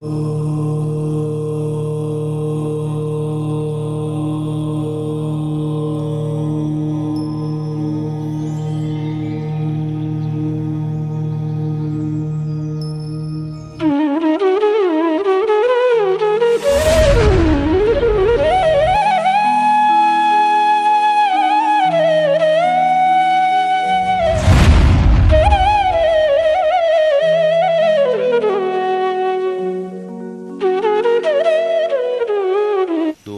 दो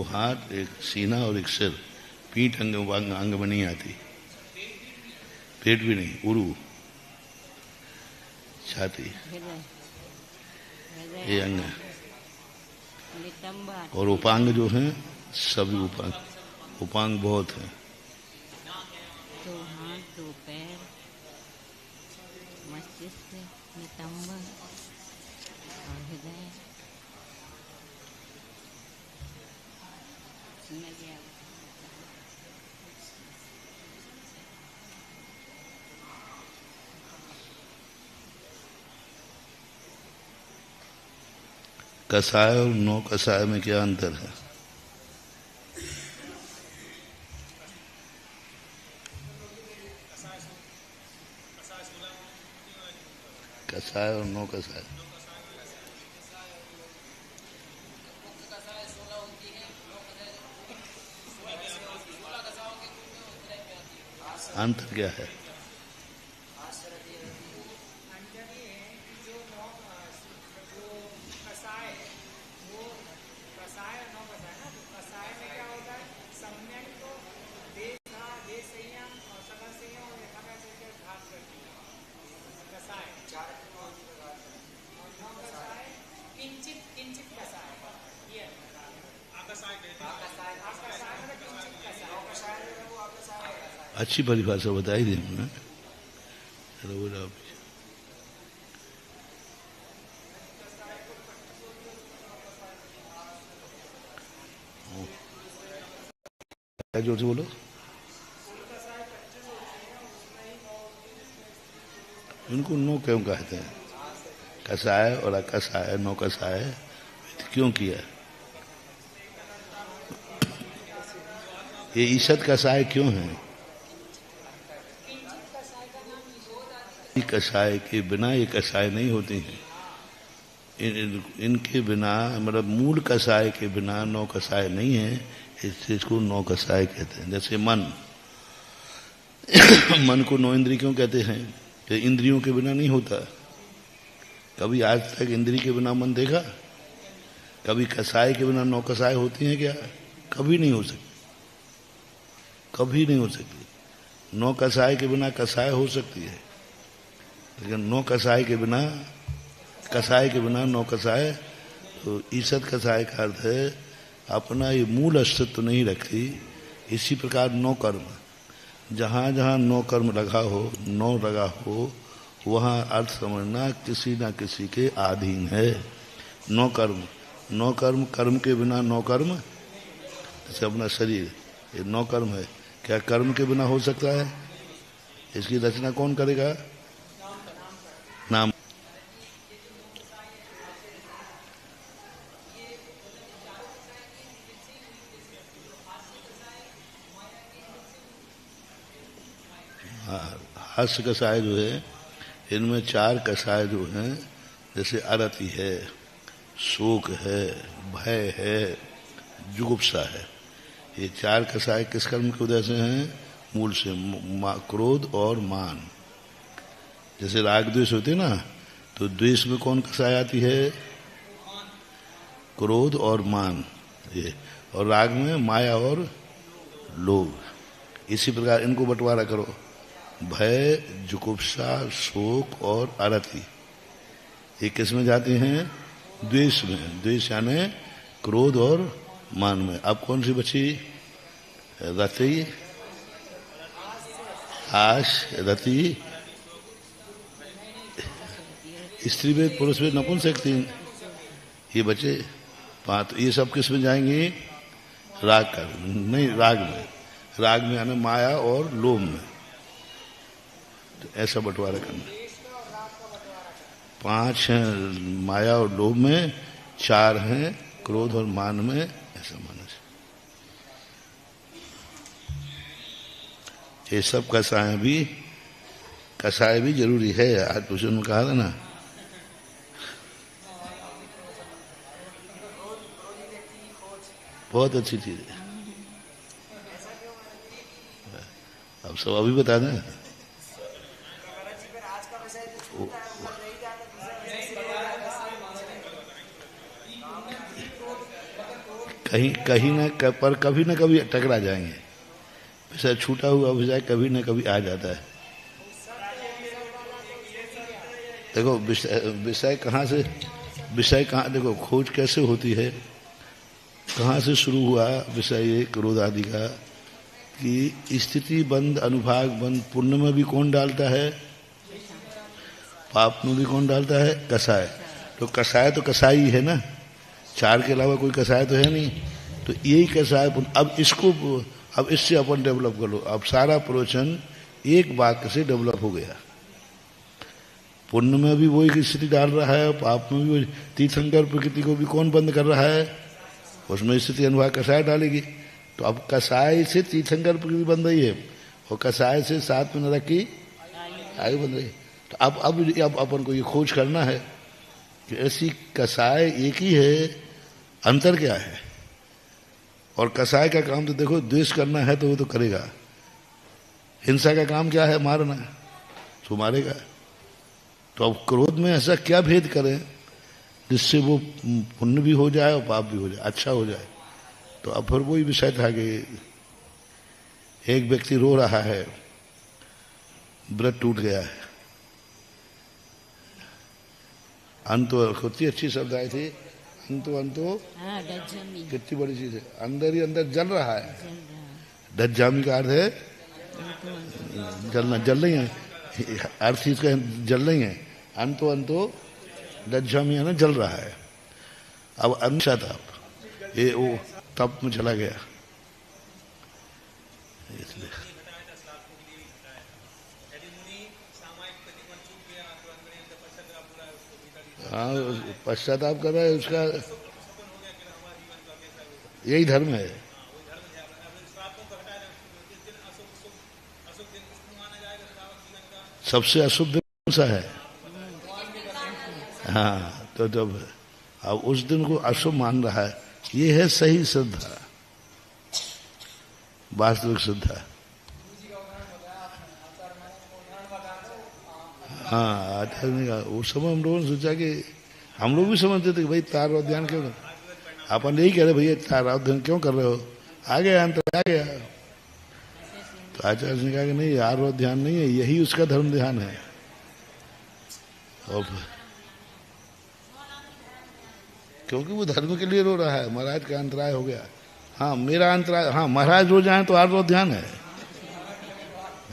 हाथ, एक सीना और एक सिर। पीठ अंग में नहीं आती, पेट भी नहीं, उरु, छाती, ये अंग है। और उपांग जो हैं सभी उपांग बहुत हैं। दो हाथ, दो पैर, मस्तिष्क, नितंब और हृदय। कसाय और नौ कसाय में क्या अंतर है? कसाय और नौ कसाय, अंतर क्या है? अच्छी परिभाषा बताई दी हमने। चलो बोला जोर से बोलो। इनको नौ क्यों कहते हैं? कसाय और अकसाय, नौ कसाय क्यों किया? ये ईशद कसाय क्यों है? कसाय के बिना ये कसाय नहीं होती हैं। इनके बिना, मतलब मूल कसाय के बिना नौ कसाय नहीं है, इससे इसको नौ कसाय कहते हैं। जैसे मन मन को नौ इंद्रिय क्यों कहते हैं? कि इंद्रियों के बिना नहीं होता। कभी आज तक इंद्रिय के बिना मन देखा? कभी कसाय के बिना नौ कसाय होती हैं क्या? कभी नहीं हो सकती, कभी नहीं हो सकती। नौ कसाय के बिना कसाय हो सकती है, लेकिन नौ कसाय के बिना नौ कसाय। तो ईसद कसाय का अर्थ है अपना ये मूल अस्तित्व नहीं रखती। इसी प्रकार नौ कर्म, जहाँ जहाँ नौ कर्म लगा हो वहाँ अर्थ समझना किसी न किसी के अधीन है। नौ कर्म, कर्म के बिना नौ कर्म। जैसे अपना शरीर, ये नौ कर्म है, क्या कर्म के बिना हो सकता है? इसकी रचना कौन करेगा? नाम। हास्य कसाय जो है, इनमें चार कसाय जो हैं, जैसे अरति है, शोक है, भय है, जुगुप्सा है। ये चार कसाय किस कर्म के उदय से हैं? मूल से, क्रोध और मान। जैसे राग द्वेष होते ना, तो द्वेष में कौन कसाय आती है? क्रोध और मान ये। और राग में माया और लोभ। इसी प्रकार इनको बंटवारा करो। भय, जुगुप्सा, शोक और अरति, ये किस में जाते हैं? द्वेष में। द्वेष यानी क्रोध और मान में। अब कौन सी बची? रति, आश, रति, स्त्री वेद, पुरुष वेद, नपुंसक तीन, ये बचे पांच। ये सब किस में जाएंगे? राग का नहीं, राग में यानी माया और लोभ में। तो ऐसा बंटवारा करना। पांच हैं माया और लोभ में, चार हैं क्रोध और मान में, ऐसा मानना चाहिए। ये सब कषाय भी जरूरी है। आज कुछ उन्होंने कहा था ना, बहुत अच्छी चीज है। अब सब अभी बता दें। कहीं ना पर कभी ना कभी टकरा जाएंगे। वैसा छूटा हुआ विषय कभी ना कभी आ जाता है। देखो विषय कहाँ देखो खोज कैसे होती है, कहाँ से शुरू हुआ विषय क्रोध आदि का, कि स्थिति बंद अनुभाग बंद। पुण्य में भी कौन डालता है, पाप में भी कौन डालता है, कसाय। तो कसाय तो कसाई है ना, चार के अलावा कोई कसाय तो है नहीं। तो यही कसाय अब इससे अपन डेवलप कर लो। अब सारा प्रवचन एक वाक्य से डेवलप हो गया। पुण्य में भी वही स्थिति डाल रहा है, पाप में भी वही। तीर्थंकर प्रकृति को भी कौन बंद कर रहा है, उसमें स्थिति अनुभाग कसाय डालेगी। तो अब कसाय से तीर्थंकर प्रकृति बन रही है, और कसाय से साथ में नरक की आयु बन रही है। तो अब अपन को ये खोज करना है कि ऐसी कसाय एक ही है, अंतर क्या है। और कसाय का काम तो देखो, द्वेष करना है तो वो तो करेगा। हिंसा का काम क्या है, मारना, तो मारेगा। तो अब क्रोध में ऐसा क्या भेद करें जिससे वो पुण्य भी हो जाए और पाप भी हो जाए, अच्छा हो जाए। तो अब फिर वही विषय था कि एक व्यक्ति रो रहा है, व्रत टूट गया है। अंतो कितनी अच्छी शब्द आई थी, अंतो कितनी बड़ी चीज है। अंदर ही अंदर जल रहा है। दज्जामी का अर्थ है जलना, जल नहीं है अर्थ इसका, जल नहीं है। अंतो दज्जामी है ना, जल रहा है। अब अंशा था, ये वो तप में चला गया इसलिए। हाँ, पश्चाताप कर रहा है, उसका यही धर्म है। सबसे अशुभ दिन कौन सा है? हाँ, तो जब अब उस दिन को अशुभ मान रहा है, ये है सही श्रद्धा, वास्तविक श्रद्धा। हाँ, आचार्य ने कहा उस समय हम लोगों ने सोचा कि हम लोग भी समझते थे कि भाई तार और ध्यान क्यों, अपन यही कह रहे भैया तार और ध्यान क्यों कर रहे हो, आ गया अंत आ गया। तो आचार्य ने कहा कि नहीं, आर और ध्यान नहीं है, यही उसका धर्म ध्यान है। और क्योंकि वो धर्म के लिए रो रहा है, महाराज का अंतराय हो गया। हाँ, मेरा अंतराय, हाँ महाराज रो जाए तो आर और ध्यान है।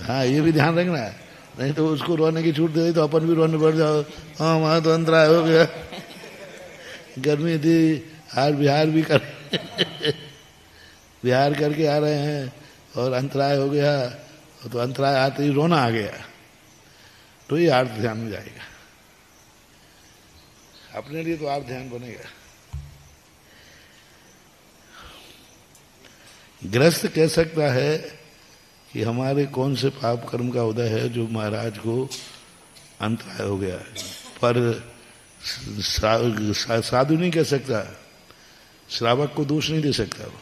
हाँ, ये भी ध्यान रखना है, नहीं तो उसको रोने की छूट दे दी तो अपन भी रोने बढ़ जाओ। हाँ, वहां तो अंतराय हो गया, गर्मी थी, हार बिहार भी कर बिहार करके आ रहे हैं और अंतराय हो गया, तो अंतराय आते ही रोना आ गया। तो ये आर्थ ध्यान में जाएगा, अपने लिए तो आर्थ ध्यान बनेगा। गृहस्थ कह सकता है कि हमारे कौन से पाप कर्म का उदय है जो महाराज को अंतराय हो गया, पर साधु नहीं कह सकता, श्रावक को दोष नहीं दे सकता। वो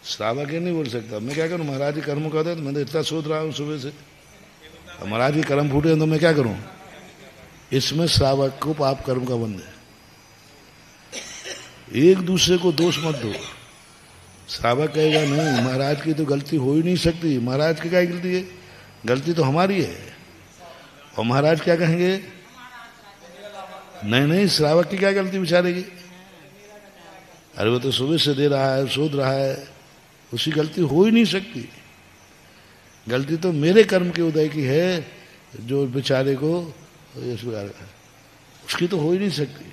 श्रावक ये नहीं बोल सकता मैं क्या करूं, महाराज जी कर्म का, तो मैं तो इतना सोच रहा हूं सुबह से, महाराज जी कर्म फूटे तो मैं क्या करूं। इसमें श्रावक को पाप कर्म का बंध है। एक दूसरे को दोष मत दो। श्रावक कहेगा नहीं, महाराज की तो गलती हो ही नहीं सकती, महाराज की क्या गलती है, गलती तो हमारी है। और महाराज क्या कहेंगे, नहीं श्रावक की क्या गलती बेचारेगी, अरे वो तो सुबह से दे रहा है, शोध रहा है, उसकी गलती हो ही नहीं सकती। गलती तो मेरे कर्म के उदय की है, जो बेचारे को उसकी तो हो ही नहीं सकती।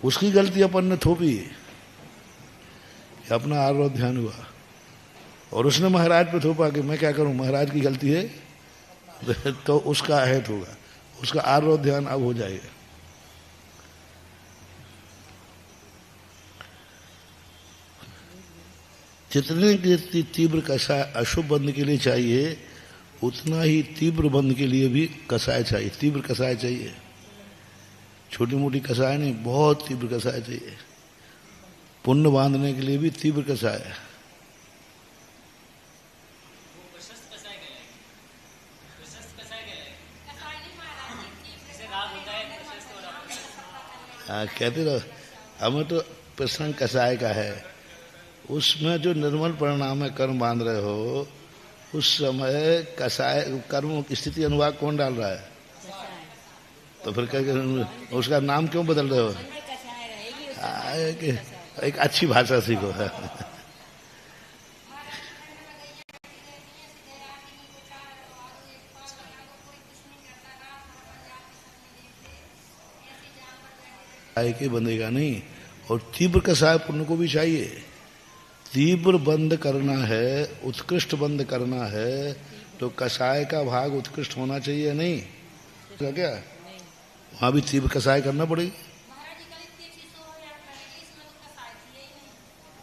उसकी गलती अपन ने थोपी, अपना आरोप ध्यान हुआ, और उसने महाराज पे थोपा कि मैं क्या करूं, महाराज की गलती है तो उसका अहित होगा। उसका आरो ध्यान अब हो जाएगा। जितने की तीव्र कषाय अशुभ बंध के लिए चाहिए, उतना ही तीव्र बंध के लिए भी कषाय चाहिए, तीव्र कषाय चाहिए। छोटी मोटी कषाय नहीं, बहुत तीव्र कषाय चाहिए। पुण्य बांधने के लिए भी तीव्र कषाय है। हाँ, कहते रहो, हमें तो प्रसंग कषाय का है। उसमें जो निर्मल परिणाम है, कर्म बांध रहे हो, उस समय कषाय कर्म की स्थिति अनुवाद कौन डाल रहा है? तो फिर क्या उसका नाम क्यों बदल रहे हो? एक अच्छी भाषा सीखो। कषाय के बंधेगा नहीं, और तीव्र कषाय पुण्य को भी चाहिए। तीव्र बंद करना है, उत्कृष्ट बंद करना है, तो कषाय का भाग उत्कृष्ट होना चाहिए नहीं? तो क्या वहां भी तीव्र कषाय करना पड़ेगी।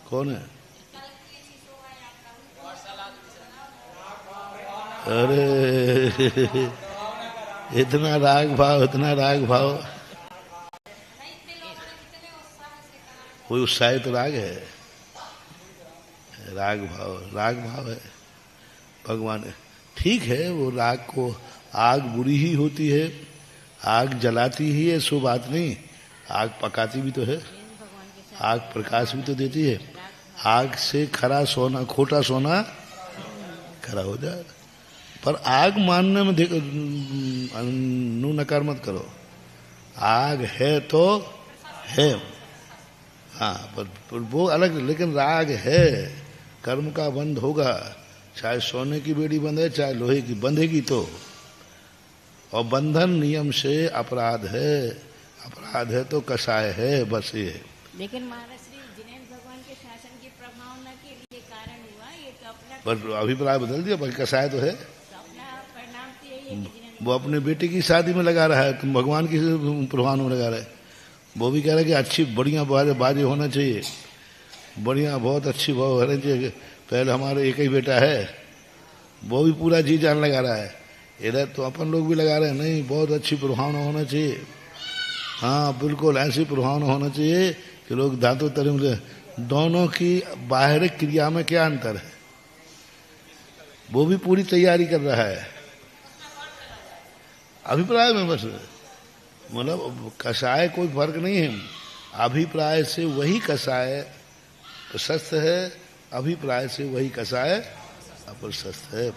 कौन है? अरे इतना राग भाव, इतना राग भाव, कोई उत्साहित तो राग है, राग भाव है भगवान। ठीक है, वो राग को, आग बुरी ही होती है, आग जलाती ही है, सो बात नहीं, आग पकाती भी तो है, आग प्रकाश भी तो देती है। आग से खरा सोना, खोटा सोना खरा हो जाए। पर आग मानने में देखो, नु नकार मत करो, आग है तो है, हाँ, पर वो अलग, लेकिन राग है, कर्म का बंध होगा, चाहे सोने की बेड़ी बंधे, चाहे लोहे की बंधेगी तो। और बंधन नियम से अपराध है, अपराध है तो कषाय है, बस ये। लेकिन महाराज श्री जिनेन्द्र भगवान के शासन की प्रभावना के लिए कारण हुआ, ये तो अपना पर अभिप्राय बदल दिया, बाकी कषाय तो है। तो अपना परिणाम तो यही है कि जिनेन्द्र वो अपने बेटे की शादी में लगा रहा है, तुम भगवान की प्रभाव में लगा रहे। वो भी कह रहा है कि अच्छी बढ़िया बाजे होना चाहिए, बढ़िया बहुत अच्छी भाव होना चाहिए। पहले हमारे एक ही बेटा है, वो भी पूरा जी जान लगा रहा है। इधर तो अपन लोग भी लगा रहे हैं, नहीं बहुत अच्छी प्रभावना होना चाहिए, हाँ बिल्कुल ऐसी प्रभावना होना चाहिए कि लोग दांतों तरह। दोनों की बाहरी क्रिया में क्या अंतर है? वो भी पूरी तैयारी कर रहा है। अभिप्राय में बस, मतलब कषाय कोई फर्क नहीं है, अभिप्राय से वही कषाय प्रशस्त है, अभिप्राय से वही कषाय अप्रशस्त है।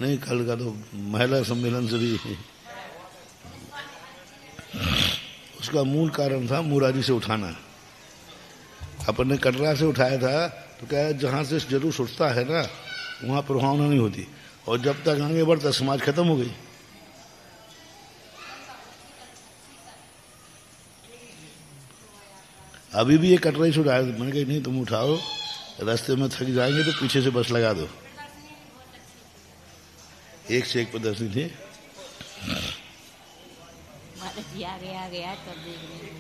नहीं, कल का तो महिला सम्मेलन से भी उसका मूल कारण था मुरारी से उठाना। अपन ने कटरा से उठाया था, तो क्या जहां से जुलूस उठता है ना, वहां प्रभावना नहीं होती, और जब तक आगे बढ़ता समाज खत्म हो गई। अभी भी ये कटरा से उठाया, मैंने कहा नहीं तुम उठाओ, रास्ते में थक जाएंगे तो पीछे से बस लगा दो। एक से एक प्रदर्शनी थी। महाराज जी आ गया तब देख रहे हैं।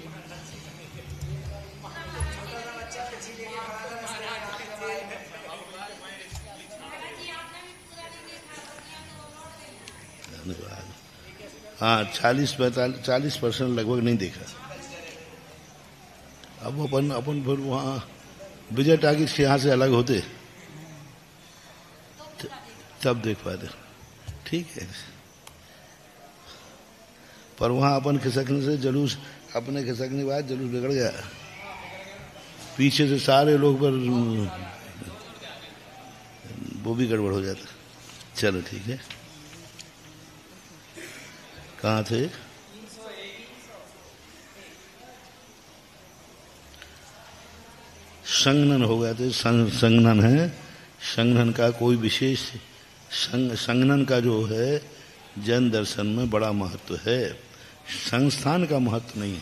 धन्यवाद। हाँ, 40% लगभग नहीं देखा। अब अपन फिर वहाँ विजय टाकीज के यहाँ से अलग होते तब देख पाते, ठीक है। पर वहाँ अपन खिसकने से जुलूस, अपने खिसकने के बाद जुलूस बिगड़ गया, पीछे से सारे लोग पर वो भी गड़बड़ हो जाता। चलो ठीक है, कहाँ थे? संगनन हो गए थे। संगनन है, संगनन का कोई विशेष, संगनन का जो है जैन दर्शन में बड़ा महत्व है, संस्थान का महत्व नहीं।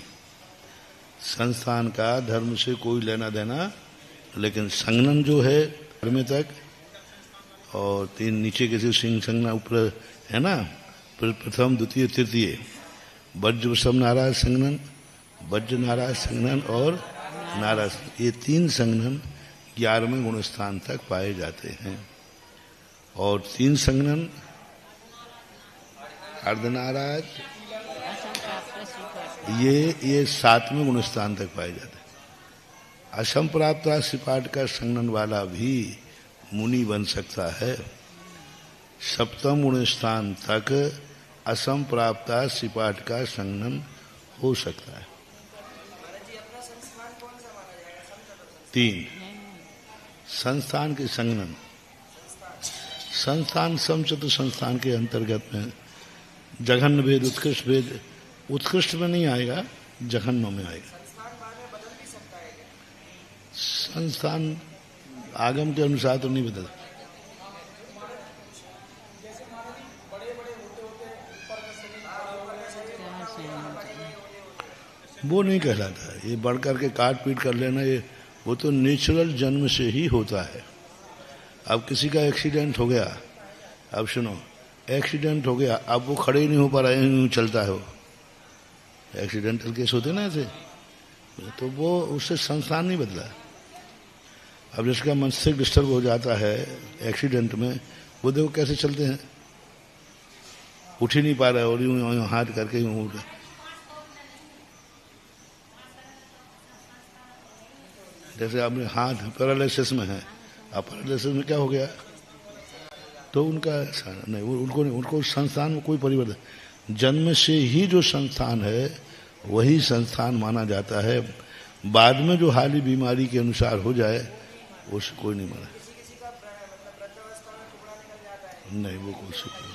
संस्थान का धर्म से कोई लेना देना, लेकिन संगनन जो है धर्म तक, और 3 नीचे के सिंह संज्ञा ऊपर है ना, प्रथम द्वितीय तृतीय, वज्र सम नाराज संज्ञन, वज्र नाराज संज्ञन और नाराज, ये 3 संज्ञन 11वें गुण स्थान तक पाए जाते हैं। और 3 संज्ञन अर्धनाराज ये 7वें गुण स्थान तक पाए जाते हैं। असम प्राप्त सिपाट का संज्ञन वाला भी मुनि बन सकता है। 7वें गुण स्थान तक असम प्राप्त सिपाट का संज्ञन हो सकता है। 3 संस्थान के संज्ञन, संस्थान समचतुर संस्थान के अंतर्गत में जघन्य भेद, उत्कृष्ट भेद, उत्कृष्ट में नहीं आएगा, जघन्य में आएगा। संस्थान आगम के अनुसार तो नहीं बदलता। वो नहीं कहलाता, ये बढ़ करके काट पीट कर लेना, ये वो तो नेचुरल जन्म से ही होता है। अब किसी का एक्सीडेंट हो गया, अब सुनो, एक्सीडेंट हो गया, अब वो खड़े ही नहीं हो पा रहा है, यूं चलता है, वो एक्सीडेंटल केस होते ना ऐसे, तो वो उससे संस्थान नहीं बदला। अब जिसका मस्तिष्क डिस्टर्ब हो जाता है एक्सीडेंट में, वो देखो कैसे चलते हैं, उठ ही नहीं पा रहा है और यूं हाथ करके यूं उठ। जैसे आपने हाथ पैरालिसिस में है, अब पैरालिसिस में क्या हो गया, तो उनका नहीं, उनको संस्थान में कोई परिवर्तन, जन्म से ही जो संस्थान है वही संस्थान माना जाता है। बाद में जो हाली बीमारी के अनुसार हो जाए उससे कोई नहीं माना। नहीं, वो कोई सुख नहीं,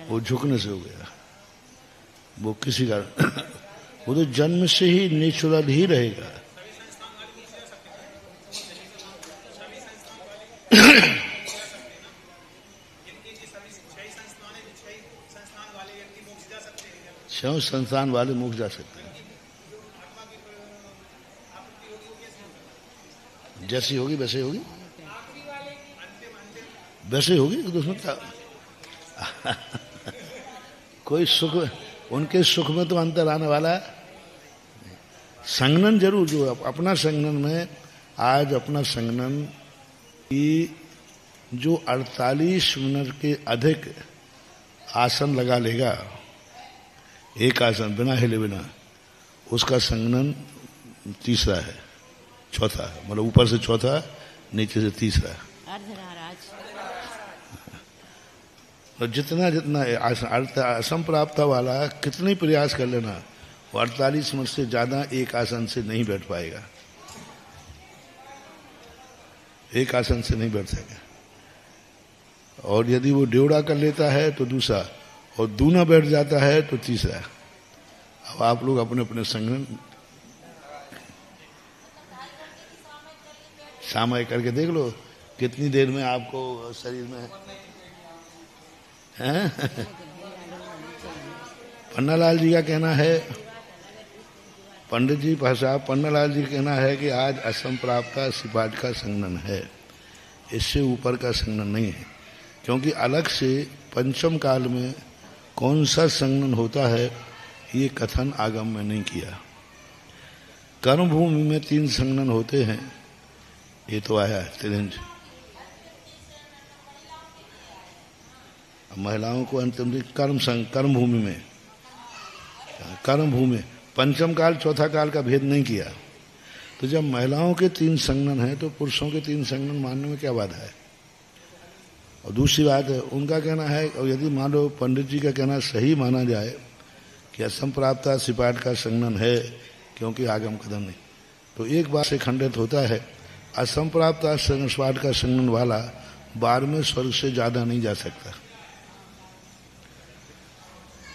वो झुकने से हो गया, वो किसी का वो तो जन्म से ही नेचुरल ही रहेगा। छह संस्थान वाले मोक्ष जा सकते हैं, जैसी होगी वैसे होगी, वैसे होगी, तो उसमें क्या कोई सुख, उनके सुख में तो अंतर आने वाला है। संज्ञन जरूर, जो अपना संज्ञन में आज अपना संज्ञन की जो 48 मिनट के अधिक आसन लगा लेगा, एक आसन बिना हिले बिना, उसका संज्ञन तीसरा है, चौथा है, मतलब ऊपर से चौथा, नीचे से तीसरा है। और जितना जितना असम प्राप्त वाला कितने प्रयास कर लेना, वो 48 मिनट से ज्यादा एक आसन से नहीं बैठ पाएगा, एक आसन से नहीं बैठ सकेगा। और यदि वो ड्योड़ा कर लेता है तो दूसरा, और दूना बैठ जाता है तो तीसरा। अब आप लोग अपने अपने संज्ञन सामय करके देख लो, कितनी देर में आपको शरीर में है। पन्नालाल जी का कहना है, पंडित जी भाषा पन्नालाल जी का कहना है कि आज असम प्राप्त सिपाट का संज्ञन है, इससे ऊपर का संज्ञन नहीं है, क्योंकि अलग से पंचम काल में कौन सा संज्ञन होता है ये कथन आगम में नहीं किया। कर्म भूमि में 3 संज्ञन होते हैं, ये तो आया है त्रिंज। महिलाओं को अंतिम कर्म भूमि में, कर्म भूमि पंचम काल चौथा काल का भेद नहीं किया। तो जब महिलाओं के 3 संज्ञन हैं तो पुरुषों के 3 संज्ञन मानने में क्या बात है। और दूसरी बात है, उनका कहना है, और यदि मान लो पंडित जी का कहना सही माना जाए कि असम प्राप्त सिपाट का संज्ञन है क्योंकि आगम कदम नहीं, तो एक बात से खंडित होता है, असम प्राप्त सिपाट का संज्ञन वाला 12वें स्वर्ग से ज्यादा नहीं जा सकता।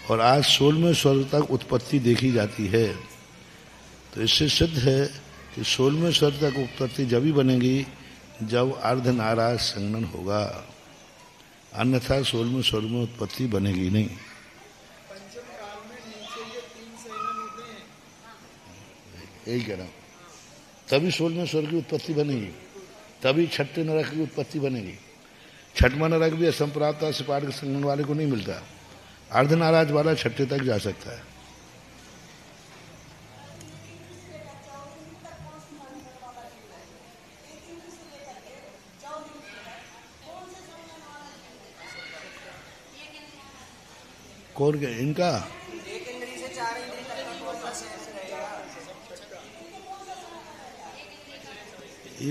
और आज 16वें स्वर्ग तक उत्पत्ति देखी जाती है, तो इससे सिद्ध है कि 16वें स्वर्ग तक उत्पत्ति जब ही बनेगी जब अर्धनाराज संज्ञन होगा, अन्यथा 16वें स्वर्ग में उत्पत्ति बनेगी नहीं। यही कह रहा हूं, तभी 16वें स्वर्ग की उत्पत्ति बनेगी, तभी छठे नरक की उत्पत्ति बनेगी। छठवां नरक भी असंप्राप्ता सिपाट के संगन वाले को नहीं मिलता। अर्धनाराज वाला छठे तक जा सकता है। कौन के इनका एक इंद्री से 4 इंद्री तक का कौन सा सेंस रहेगा?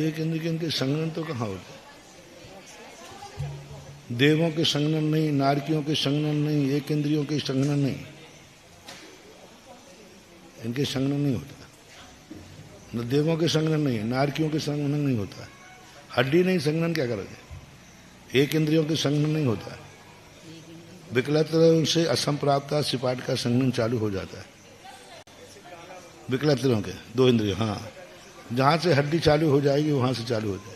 एक इंद्र के इनके संगनन तो कहाँ होते? देवों के संगनन नहीं, नारकियों के संगनन नहीं, एक इंद्रियों के संगनन नहीं, इनके संगनन नहीं होता। न देवों के संगनन नहीं, नारकियों के संगनन नहीं होता। हड्डी नहीं संगनन क्या करोगे? एक इंद्रियों के संगनन नहीं होता। विकलत्र से असंप्राप्ता सिपाट का संगनन चालू हो जाता है। विकलत्रों के 2 इंद्रियों, हाँ, जहां से हड्डी चालू हो जाएगी वहां से चालू हो जाएगी।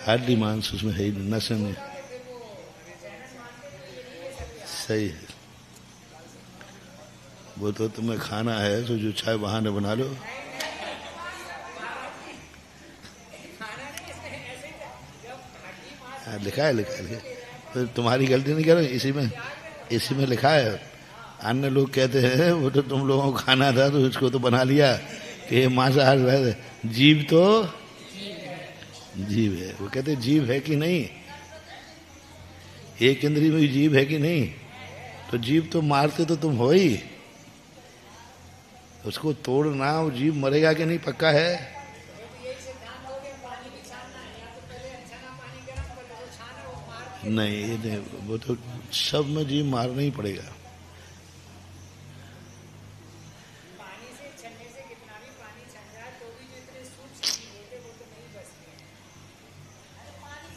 हड्डी मांस उसमें है ही नहीं, नसें में। सही है, वो तो तुम्हें खाना है तो जो चाहे बहाने बना लो। लिखा है तो तुम्हारी गलती नहीं करो, इसी में लिखा है। अन्य लोग कहते हैं वो तो तुम लोगों को खाना था तो उसको तो बना लिया कि ये मांसाहार है। जीव तो जीव है, वो कहते जीव है कि नहीं, एक इंद्रिय में जीव है कि नहीं, तो जीव तो मारते तो तुम हो ही, उसको तोड़ना, वो जीव मरेगा कि नहीं पक्का है। नहीं ये नहीं, वो तो सब में जीव मारना ही पड़ेगा।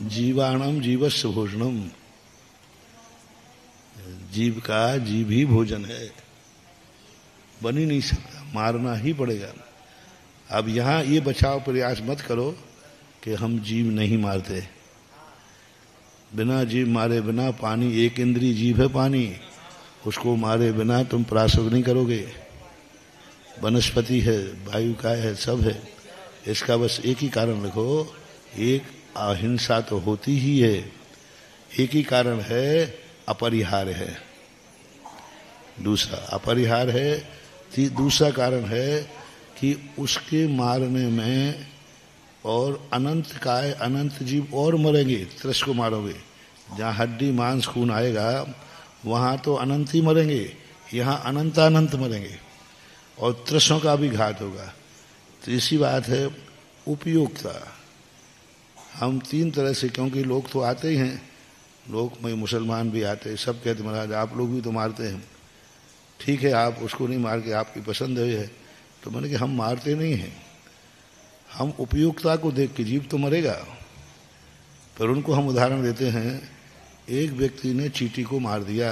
जीवाणम जीवस्य भोजनम, जीव का जीव ही भोजन है, बन ही नहीं सकता, मारना ही पड़ेगा। अब यहां ये बचाव प्रयास मत करो कि हम जीव नहीं मारते। बिना जीव मारे बिना पानी, एक इंद्री जीव है पानी, उसको मारे बिना तुम प्रासव नहीं करोगे। वनस्पति है, वायु का है, सब है। इसका बस एक ही कारण रखो, एक अहिंसा तो होती ही है, एक ही कारण है अपरिहार्य है। दूसरा अपरिहार्य है, दूसरा कारण है कि उसके मारने में और अनंत काय अनंत जीव और मरेंगे। त्रस को मारोगे, जहाँ हड्डी मांस खून आएगा वहाँ तो अनंत ही मरेंगे, यहाँ अनंत मरेंगे और त्रसों का भी घात होगा। तो इसी बात है उपयोगिता। हम 3 तरह से, क्योंकि लोग तो आते ही हैं, लोग में मुसलमान भी आते हैं, सब कहते महाराज आप लोग भी तो मारते हैं। ठीक है, आप उसको नहीं मार के आपकी पसंद है, तो मैंने कि हम मारते नहीं हैं, हम उपयोगिता को देख के, जीव तो मरेगा। पर उनको हम उदाहरण देते हैं, एक व्यक्ति ने चींटी को मार दिया,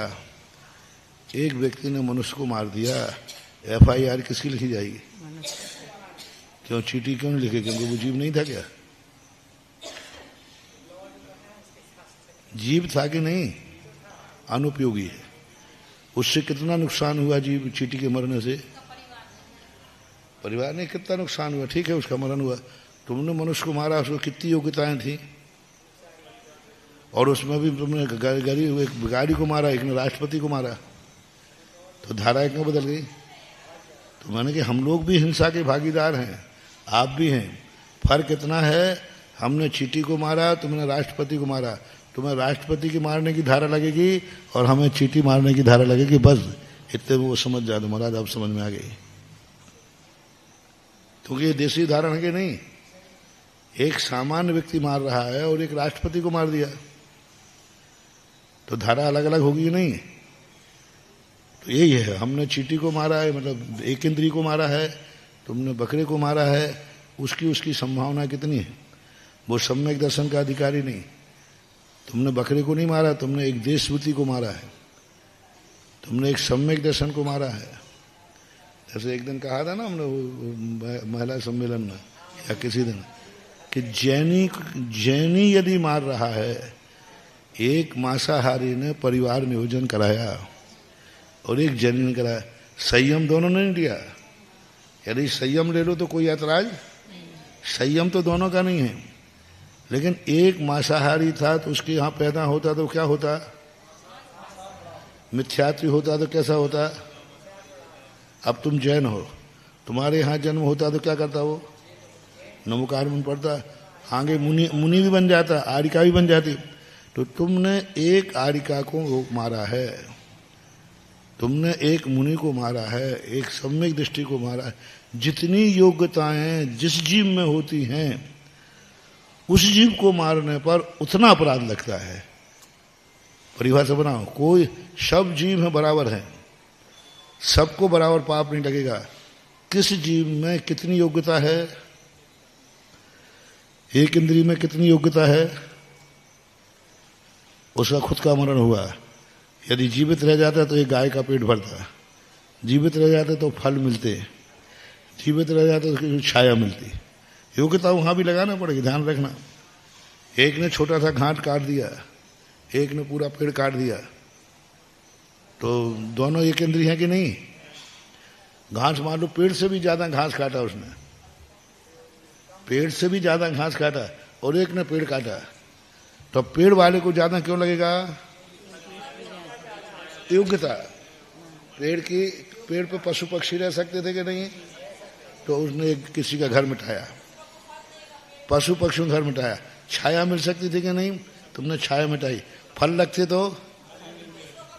एक व्यक्ति ने मनुष्य को मार दिया, FIR किसकी लिखी जाएगी? क्यों चींटी क्यों नहीं लिखे? क्योंकि वो जीव नहीं था क्या? जीव था कि नहीं? अनुपयोगी है। उससे कितना नुकसान हुआ जीव चींटी के मरने से? परिवार ने कितना नुकसान हुआ। ठीक है, उसका मरण हुआ, तुमने मनुष्य को मारा, उसको कितनी योग्यताएं थी, और उसमें भी तुमने गरीब एक भिखारी को मारा, एक ने राष्ट्रपति को मारा, तो धाराएं क्यों बदल गई? तो मैंने कि हम लोग भी हिंसा के भागीदार हैं, आप भी हैं। फर्क इतना है, हमने चींटी को मारा, तुमने राष्ट्रपति को मारा। तुम्हें राष्ट्रपति की मारने की धारा लगेगी और हमें चींटी मारने की धारा लगेगी, बस इतने वो समझ जा दो महाराज, अब समझ में आ गई। क्योंकि ये देसी उदाहरण है कि नहीं, एक सामान्य व्यक्ति मार रहा है और एक राष्ट्रपति को मार दिया, तो धारा अलग अलग होगी नहीं। तो यही है, हमने चींटी को मारा है, मतलब एक इंद्री को मारा है, तुमने बकरे को मारा है, उसकी संभावना कितनी है? वो सम्यक दर्शन का अधिकारी नहीं। तुमने बकरे को नहीं मारा, तुमने एक देशभूति को मारा है, तुमने एक सम्यक दर्शन को मारा है। जैसे एक दिन कहा था ना हमने वो महिला सम्मेलन में या किसी दिन, कि जैनी यदि मार रहा है, एक मांसाहारी ने परिवार नियोजन कराया और एक जैनी ने कराया, संयम दोनों ने नहीं लिया। यदि संयम ले लो तो कोई ऐतराज, संयम तो दोनों का नहीं है। लेकिन एक मांसाहारी था तो उसके यहाँ पैदा होता तो क्या होता, मिथ्यात्व होता तो कैसा होता। अब तुम जैन हो, तुम्हारे यहाँ जन्म होता तो क्या करता वो, नमोकार में पढ़ता, आगे मुनि भी बन जाता, आरिका भी बन जाती। तो तुमने एक आरिका को मारा है, तुमने एक मुनि को मारा है, एक सम्यक दृष्टि को मारा है। जितनी योग्यताएं जिस जीव में होती हैं, उस जीव को मारने पर उतना अपराध लगता है। परिभाषा बनाओ, कोई सब जीव है बराबर है, सबको बराबर पाप नहीं लगेगा। किस जीव में कितनी योग्यता है, एक इंद्रिय में कितनी योग्यता है, उसका खुद का मरण हुआ। यदि जीवित रह जाता तो एक गाय का पेट भरता, जीवित रह जाते तो फल मिलते, जीवित रह जाते तो छाया मिलती। योग्यता वहां भी लगाना पड़ेगी, ध्यान रखना। एक ने छोटा सा घाट काट दिया, एक ने पूरा पेड़ काट दिया, तो दोनों एक इंद्रिय है कि नहीं। घास मान लो पेड़ से भी ज्यादा घास काटा उसने, पेड़ से भी ज्यादा घास काटा, और एक ने पेड़ काटा, तो पेड़ वाले को ज्यादा क्यों लगेगा, योग्यता। पेड़ पे पशु पक्षी रह सकते थे कि नहीं, तो उसने किसी का घर मिटाया, पशु पक्षियों घर मिटाया। छाया मिल सकती थी कि नहीं, तुमने छाया मिटाई। फल लगते तो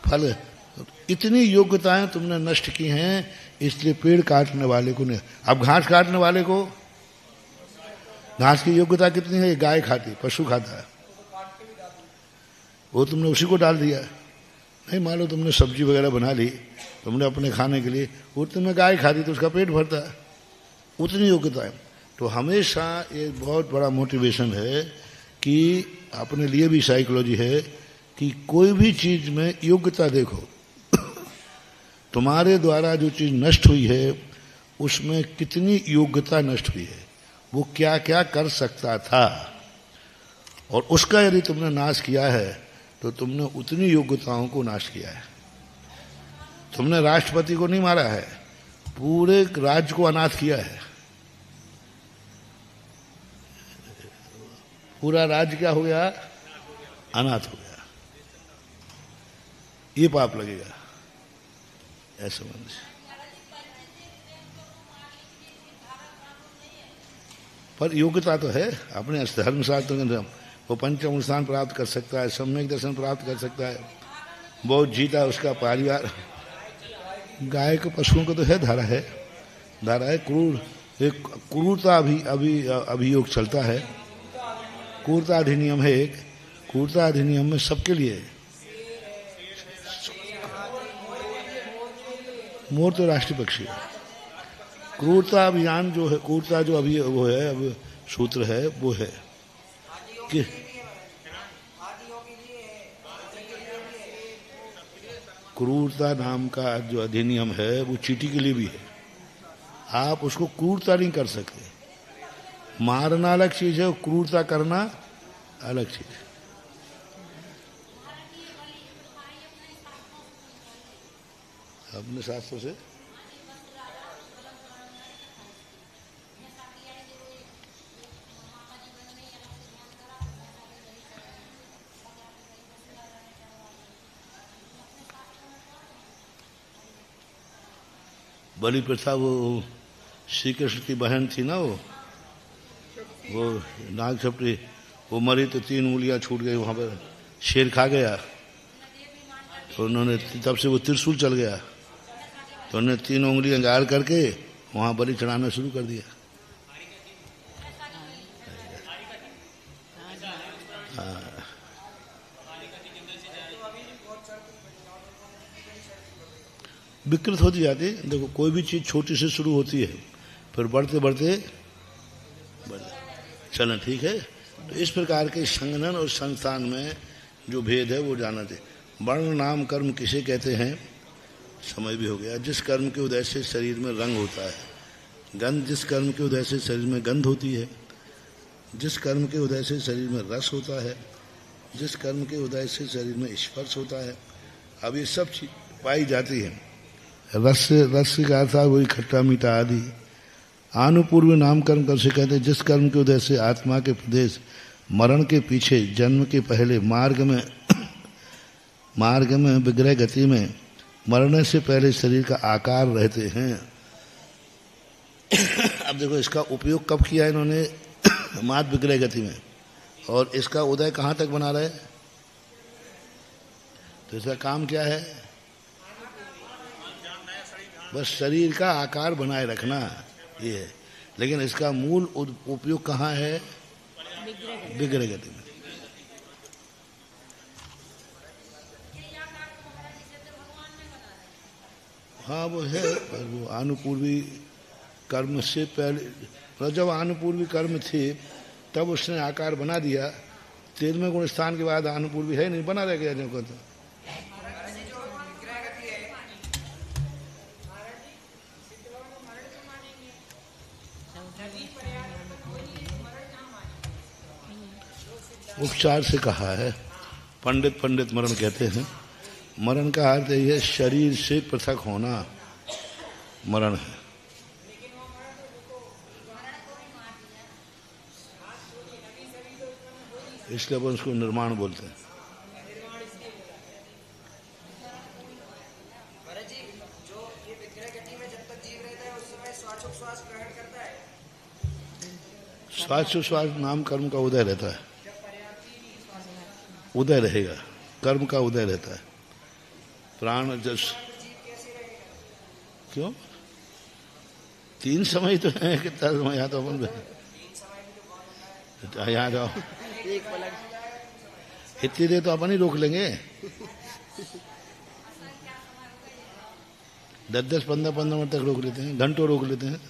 फल, इतनी योग्यताएं तुमने नष्ट की हैं, इसलिए पेड़ काटने वाले को नहीं। अब घास काटने वाले को, घास की योग्यता कितनी है, गाय खाती, पशु खाता है, वो तुमने उसी को डाल दिया। नहीं, मान लो तुमने सब्जी वगैरह बना ली, तुमने अपने खाने के लिए, वो तुम्हें गाय खाती तो उसका पेट भरता है, उतनी योग्यता है। तो हमेशा एक बहुत बड़ा मोटिवेशन है कि अपने लिए भी साइकोलॉजी है कि कोई भी चीज में योग्यता देखो। तुम्हारे द्वारा जो चीज नष्ट हुई है उसमें कितनी योग्यता नष्ट हुई है, वो क्या क्या कर सकता था, और उसका यदि तुमने नाश किया है तो तुमने उतनी योग्यताओं को नाश किया है। तुमने राष्ट्रपति को नहीं मारा है, पूरे राज्य को अनाथ किया है। पूरा राज्य क्या हो गया, अनाथ हो गया। ये पाप लगेगा, ऐसा मन से। पर योग्यता तो है अपने धर्म शास्त्र, वो पंचम स्थान प्राप्त कर सकता है, सम्यक दर्शन प्राप्त कर सकता है, बहुत जीता उसका परिवार। गाय के पशुओं को तो है धारा है, धारा है। एक क्रूरता अभियोग चलता है, क्रूरता अधिनियम है एक, क्रूरता अधिनियम में सबके लिए। मोर तो राष्ट्रीय पक्षी है। क्रूरता अभियान जो है, क्रूरता जो अभी वो है, अब सूत्र है वो है कि क्रूरता नाम का जो अधिनियम है वो चींटी के लिए भी है। आप उसको क्रूरता नहीं कर सकते। मारना अलग चीज है, क्रूरता करना अलग चीज है। अपने शास्त्रों से बलि प्रथा, वो श्री कृष्ण की बहन थी ना, वो नाग छपरी, वो मरी तो 3 उंगलियां छूट गई, वहां पर शेर खा गया, तो उन्होंने तब से वो त्रिशूल चल गया, तो उन्होंने 3 उंगलियां गाड़ करके वहां बलि चढ़ाना शुरू कर दिया। विकृत होती जाती है। देखो कोई भी चीज छोटी से शुरू होती है, फिर बढ़ते बढ़ते चलना, ठीक है। तो इस प्रकार के संगठन और संस्थान में जो भेद है वो जाना चाहिए। वर्ण नाम कर्म किसे कहते हैं, समय भी हो गया। जिस कर्म के उदय से शरीर में रंग होता है, गंध, जिस कर्म के उदय से शरीर में गंध होती है, जिस कर्म के उदय से शरीर में रस होता है, जिस कर्म के उदय से शरीर में स्पर्श होता है, अब ये सब चीज पाई जाती है। रस रस का अर्थ वही खट्टा मीठा आदि। आनुपूर्व नाम कर्म कर से कहते हैं जिस कर्म के उदय से आत्मा के प्रदेश मरण के पीछे जन्म के पहले मार्ग में विग्रह गति में मरने से पहले शरीर का आकार रहते हैं। अब देखो इसका उपयोग कब किया है इन्होंने मात विग्रह गति में, और इसका उदय कहाँ तक बना रहे, तो इसका काम क्या है, बस शरीर का आकार बनाए रखना ये है। लेकिन इसका मूल उपयोग कहाँ है, विग्रह गति में। हाँ वो है, वो आनुपूर्वी कर्म से पहले, मतलब जब आनुपूर्वी कर्म थे तब उसने आकार बना दिया। 13वें गुण स्थान के बाद आनुपूर्वी है नहीं, बना रह गया जो कहते। उपचार से कहा है, पंडित मरण कहते हैं। मरण का अर्थ यह शरीर से पृथक होना मरण है। इसलिए अपन उसको निर्माण बोलते हैं। महाराज जी, जो ये विग्रह गति में जब तक जीव रहता है उस समय श्वासोच्छ्वास ग्रहण करता है। श्वासोच्छ्वास नाम कर्म का उदय रहता है, उदय रहेगा, कर्म का उदय रहता है। प्राण जस क्यों 3 समय तो है, कितना समय यहाँ तो अपन यहाँ जाओ इतनी देर तो अपन ही रोक लेंगे। 10-10, 15-15 मिनट तक रोक लेते हैं, घंटों रोक लेते हैं।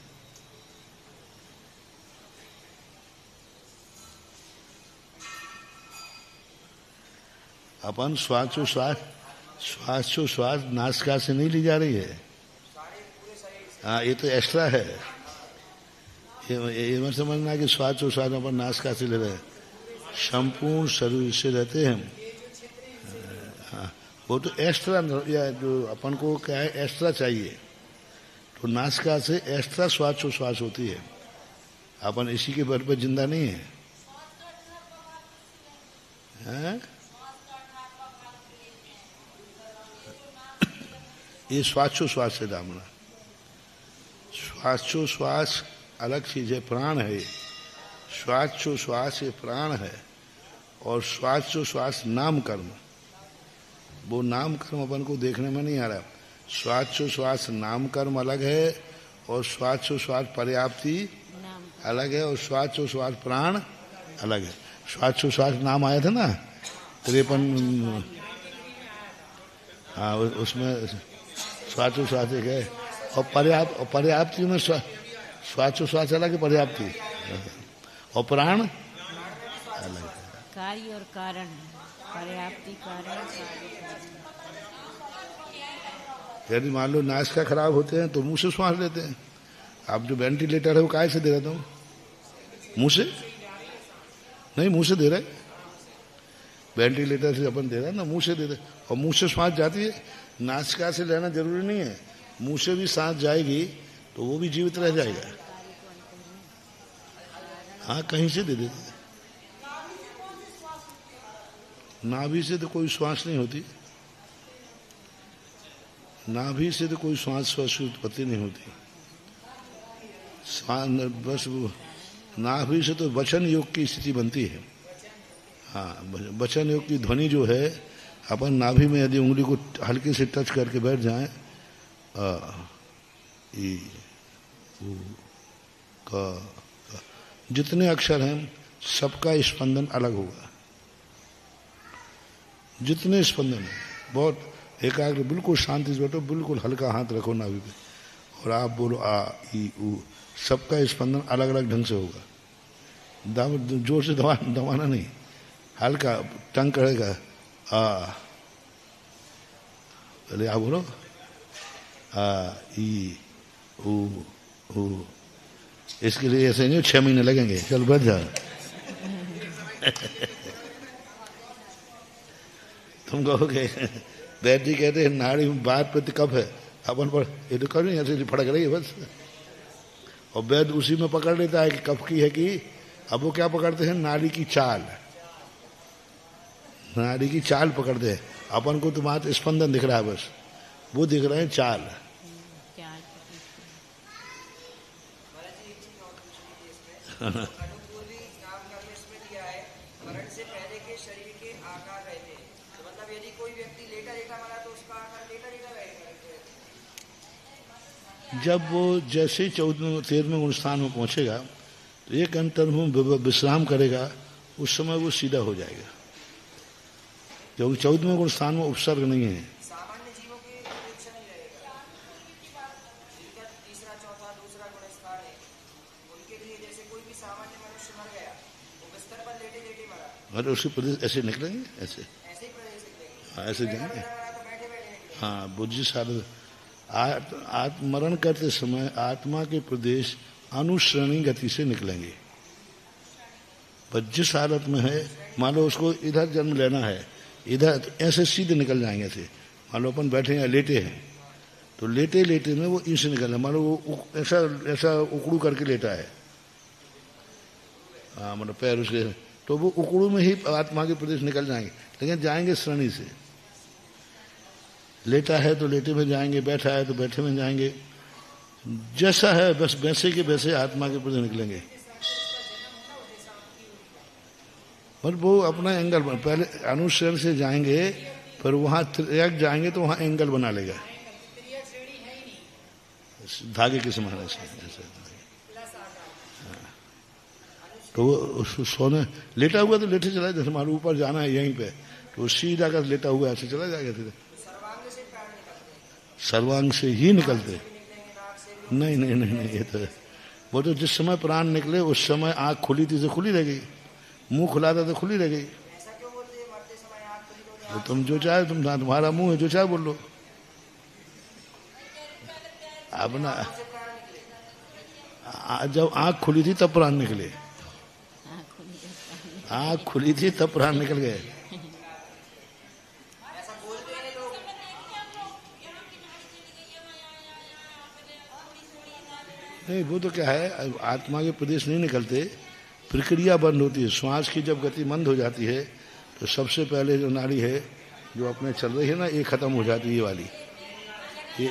अपन श्वास नासिका से नहीं ली जा रही है। हाँ ये तो एक्स्ट्रा है, ये मत समझना कि श्वास अपन नासिका से ले रहे हैं, संपूर्ण शरीर से रहते हैं। हाँ वो तो एक्स्ट्रा, या जो अपन को क्या है एक्स्ट्रा चाहिए, तो नासिका से एक्स्ट्रा श्वास होती है। अपन इसी के बल पर जिंदा नहीं है, हाँ? ये श्वास से दामना। श्वास अलग चीज है, प्राण है। श्वास ये प्राण है, और श्वास नाम कर्म, वो नाम कर्म अपन को देखने में नहीं आ रहा। श्वास नाम कर्म अलग है, और श्वास पर्याप्ति अलग है, और श्वास प्राण अलग है। श्वास नाम आया था ना 53, हाँ उसमें श्वास एक है, और पर्याप्ति में श्वास अलग है, पर्याप्ति और प्राण अलग है। कार्य और कारण, पर्याप्ति कारण। यदि मान लो नासिका खराब होते हैं तो मुंह से श्वास लेते हैं। आप जो वेंटिलेटर है वो काहे से दे रहे हो, मुंह से नहीं, मुंह से दे रहे, वेंटिलेटर से अपन दे रहे हैं ना, मुंह से दे रहे, और मुंह से श्वास जाती है। नासिका से लेना जरूरी नहीं है, मुंह से भी सांस जाएगी तो वो भी जीवित रह जाएगा। हाँ कहीं से दे देते, नाभि से तो कोई श्वास नहीं होती, नाभि से तो कोई श्वास की उत्पत्ति नहीं होती। बस वो नाभि से तो वचन योग की स्थिति बनती है। हाँ वचन योग की ध्वनि जो है, अपन नाभि में यदि उंगली को हल्के से टच करके बैठ जाएं, ई उ क, जितने अक्षर हैं सबका स्पंदन अलग होगा। जितने स्पंदन है बहुत एकाग्र, बिल्कुल शांति से बैठो, बिल्कुल हल्का हाथ रखो नाभि पे, और आप बोलो आ ई उ, सबका स्पंदन अलग अलग ढंग से होगा। जोर से दबाना नहीं, हल्का टंग करेगा। पहले आप बोलो आ ई उ। इसके लिए ऐसे नहीं 6 महीने लगेंगे, चल बढ़ जा। तुम कहोगे वैद्य जी कहते हैं नाड़ी में बात प्रति कब है, अपन पर ये तो कभी ऐसे फड़क रही है बस। और वैद्य उसी में पकड़ लेता है कि कब की है कि। अब वो क्या पकड़ते हैं, नाड़ी की चाल, नाड़ी की चाल पकड़ते हैं। अपन को तो मात्र स्पंदन दिख रहा है बस, वो दिख रहे हैं चाल। अनुपूर्वी नाम का भी इसमें दिया है, मरण से पहले के शरीर के आकार रहते हैं। तो मतलब यदि कोई व्यक्ति लेटा लेटा मरा तो उसका आकार लेटा लेटा रहेगा। जब वो जैसे ही 14वें 13वें गुण स्थान में पहुंचेगा तो एक अंतर में विश्राम करेगा, उस समय वो सीधा हो जाएगा, क्योंकि 14वें गुण स्थान में उपसर्ग नहीं है। सामान्य जीवों की अपेक्षा नहीं रहेगा, जिनका तीसरा चौथा दूसरा गुण स्थान है, उनके लिए जैसे कोई भी सामान्य मनुष्य मर गया, वो बिस्तर पर लेटे लेटे मरा, अरे उसके प्रदेश ऐसे निकलेंगे, ऐसे ऐसे ही प्रदेश निकलेंगे। हाँ, ऐसे जाएंगे। मरा तो बैठे बैठे निकले। हाँ, बुद्धि साधन मरण करते समय आत्मा के प्रदेश अनुश्रेणी गति से निकलेंगे। पर जिस हालत में है, मान लो उसको इधर जन्म लेना है, इधर तो ऐसे सीधे निकल जाएंगे ऐसे। मान लो अपन बैठे हैं लेटे हैं, तो लेटे लेटे में वो इनसे निकल रहा, मान लो वो ऐसा ऐसा उकड़ू करके लेटा है, हाँ मतलब पैर उसके, तो वो उकड़ू में ही आत्मा के प्रदेश निकल जाएंगे, लेकिन जाएंगे श्रेणी से। लेटा है तो लेटे में जाएंगे, बैठा है तो बैठे में जाएंगे, जैसा है बस वैसे के वैसे आत्मा के प्रदेश निकलेंगे। पर वो अपना एंगल पहले अनुश्रेण से जाएंगे, फिर वहां त्रियक जाएंगे तो वहां एंगल बना लेगा, धागे के समान ऐसे। तो वो सोने लेटा हुआ तो लेटे चला, जैसे हमारे ऊपर जाना है यहीं पे, तो सीधा कर लेटा हुआ ऐसे चला जाएगा सीधे। सर्वांग से ही निकलते, नहीं नहीं नहीं नहीं, ये तो वो तो जिस समय प्राण निकले उस समय आंख खुली थी तो खुली रह गई, मुंह खुला था तो खुली रह गई। तो तुम जो चाहे, तुम्हारा मुंह है, जो चाहे बोल लो। अपना जब आंख खुली थी तब प्राण निकले, आंख खुली थी तब प्राण निकल गए। नहीं, वो तो क्या है, आत्मा के प्रदेश नहीं निकलते, प्रक्रिया बंद होती है। श्वास की जब गति मंद हो जाती है तो सबसे पहले जो नाड़ी है जो अपने चल रही है ना, ये खत्म हो जाती है, ये वाली, ये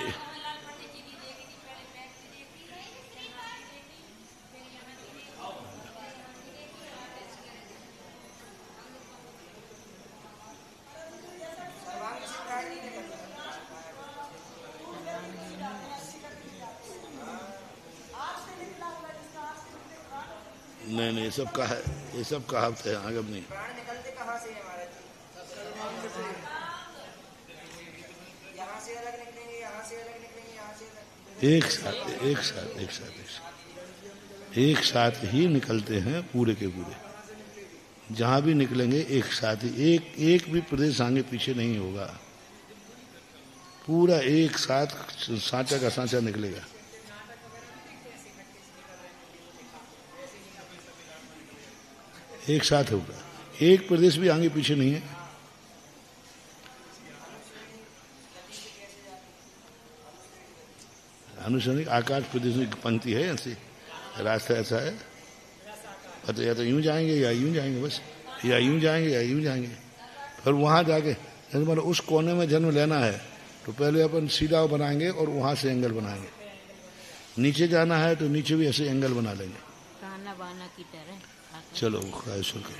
नहीं नहीं, ये सब कहावत है, आगम नहीं। प्राण निकलते कहाँ से है महाराज जी? यहाँ से अलग निकलेंगे, यहाँ से अलग निकलेंगे, यहाँ से अलग। एक साथ एक साथ एक साथ एक साथ एक साथ ही निकलते हैं पूरे के पूरे, जहां भी निकलेंगे एक साथ ही, एक भी प्रदेश आगे पीछे नहीं होगा, पूरा एक साथ सांचा का सांचा निकलेगा। एक साथ होगा, एक प्रदेश भी आगे पीछे नहीं है। अनुसंधिक आकाश प्रदेश में पंक्ति है, ऐसी रास्ता ऐसा है, तो या तो यूं जाएंगे या यूं जाएंगे, बस या यूं जाएंगे या यूं जाएंगे। फिर वहां जाके मतलब उस कोने में जन्म लेना है तो पहले अपन सीधा बनाएंगे और वहां से एंगल बनाएंगे। नीचे जाना है तो नीचे भी ऐसे एंगल बना लेंगे। काना बाना की तरह। चलो ख्वाहिशों के